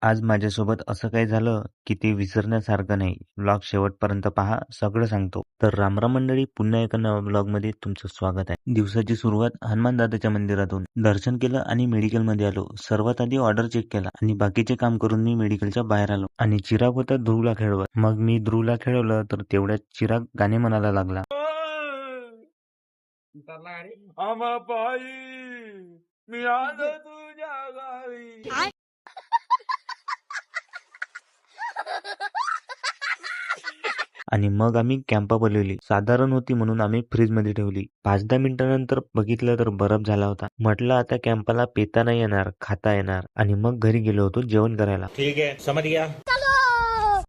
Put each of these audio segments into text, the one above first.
आज माझ्यासोबत असं काही झालं की ते विसरण्यासारखं नाही. व्लॉग शेवटपर्यंत पहा, सगळं सांगतो. तर रामराम मंडळी, पुन्हा एका नव्या व्लॉगमध्ये तुमचं स्वागत आहे. दिवसाची सुरुवात हनुमान दादाच्या मंदिरातून दर्शन केलं आणि मेडिकलमध्ये आलो. सर्वात आधी ऑर्डर चेक केला आणि बाकीचे काम करून मी मेडिकलच्या बाहेर आलो आणि चिराग होता ध्रुवला खेळवत. मग मी ध्रुवला खेळवलं तर तेवढ्यात चिराग गाणे म्हणायला लागला. आम्हा बाई मी आलो तुझ्या गावी. आणि मग आम्ही कॅम्पा बोलवली. साधारण होती म्हणून आम्ही फ्रीजमध्ये ठेवली. 5-10 मिनिटांनंतर बघितलं तर बर्फ झाला होता. म्हटलं आता कॅम्पाला पेता नाही येणार, खाता येणार. आणि मग घरी गेलो होतो जेवण करायला. ठीक आहे, समज गया.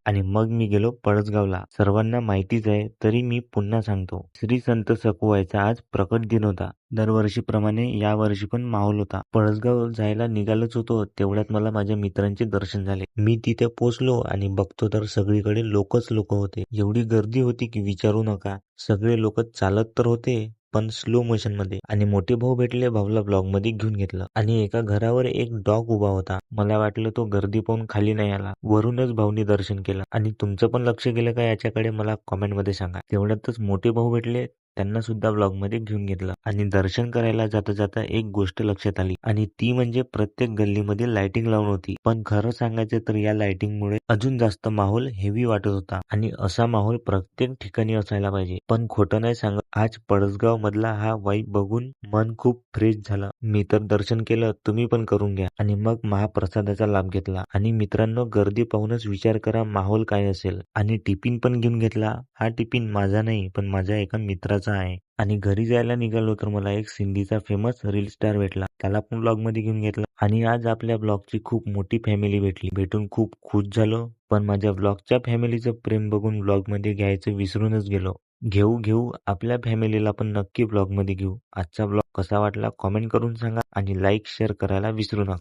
आणि मग मी गेलो पळसगावला. सर्वांना माहितीच आहे तरी मी पुन्हा सांगतो. श्री संत सखुवायचा आज प्रकट दिन होता. दरवर्षीप्रमाणे या वर्षी पण माहोल होता. पळसगाव जायला निघालोच होतो तेवढ्यात मला माझ्या मित्रांचे दर्शन झाले. मी तिथे पोचलो आणि बघतो तर सगळीकडे लोकच लोक होते. एवढी गर्दी होती की विचारू नका. सगळे लोक चालत तर होते पण स्लो मोशन मध्ये. आणि मोठे भाऊ भेटले, भाऊला ब्लॉग मध्ये घेऊन घेतलं. आणि एका घरावर एक डॉग उभा होता. मला वाटलं तो गर्दी पाहून खाली नाही आला. वरूनच भाऊनी दर्शन केलं. आणि तुमचं पण लक्ष गेलं का याच्याकडे मला कॉमेंट मध्ये सांगा. तेवढ्यातच मोठे भाऊ भेटले, त्यांना सुद्धा ब्लॉग मध्ये घेऊन घेतलं. आणि दर्शन करायला जाता जाता एक गोष्ट लक्षात आली आणि ती म्हणजे प्रत्येक गल्लीमध्ये लाइटिंग लावून होती. पण खरं सांगायचं तर या लाइटिंगमुळे अजून जास्त माहोल हेवी वाटत होता. आणि असा माहोल प्रत्येक ठिकाणी असायला पाहिजे. पण खोटं नाही सांगत, आज पळसगाव मधला हा वाईब बघून मन खूप फ्रेश झालं. मी तर दर्शन केलं, तुम्ही पण करून घ्या. आणि मग महाप्रसादाचा लाभ घेतला. आणि मित्रांनो, गर्दी पाहूनच विचार करा माहोल काय असेल. आणि टिफिन पण घेऊन घेतला. हा टिफिन माझा नाही पण माझ्या एका मित्राचा आहे. आणि घरी जायला निघालो तर मला एक सिंधीचा फेमस रील स्टार भेटला. त्याला पण ब्लॉग मध्ये घेऊन घेतला. आणि आज आपल्या ब्लॉगची खूप मोठी फॅमिली भेटली. भेटून खूप खुश झालो. पण माझ्या ब्लॉगच्या फॅमिलीचं प्रेम बघून ब्लॉग मध्ये घ्यायचं विसरूनच गेलो. घेऊ आपल्या फॅमिलीला पण नक्की ब्लॉग मध्ये घेऊ. आजचा ब्लॉग कसा वाटला कॉमेंट करून सांगा आणि लाईक शेअर करायला विसरू नका.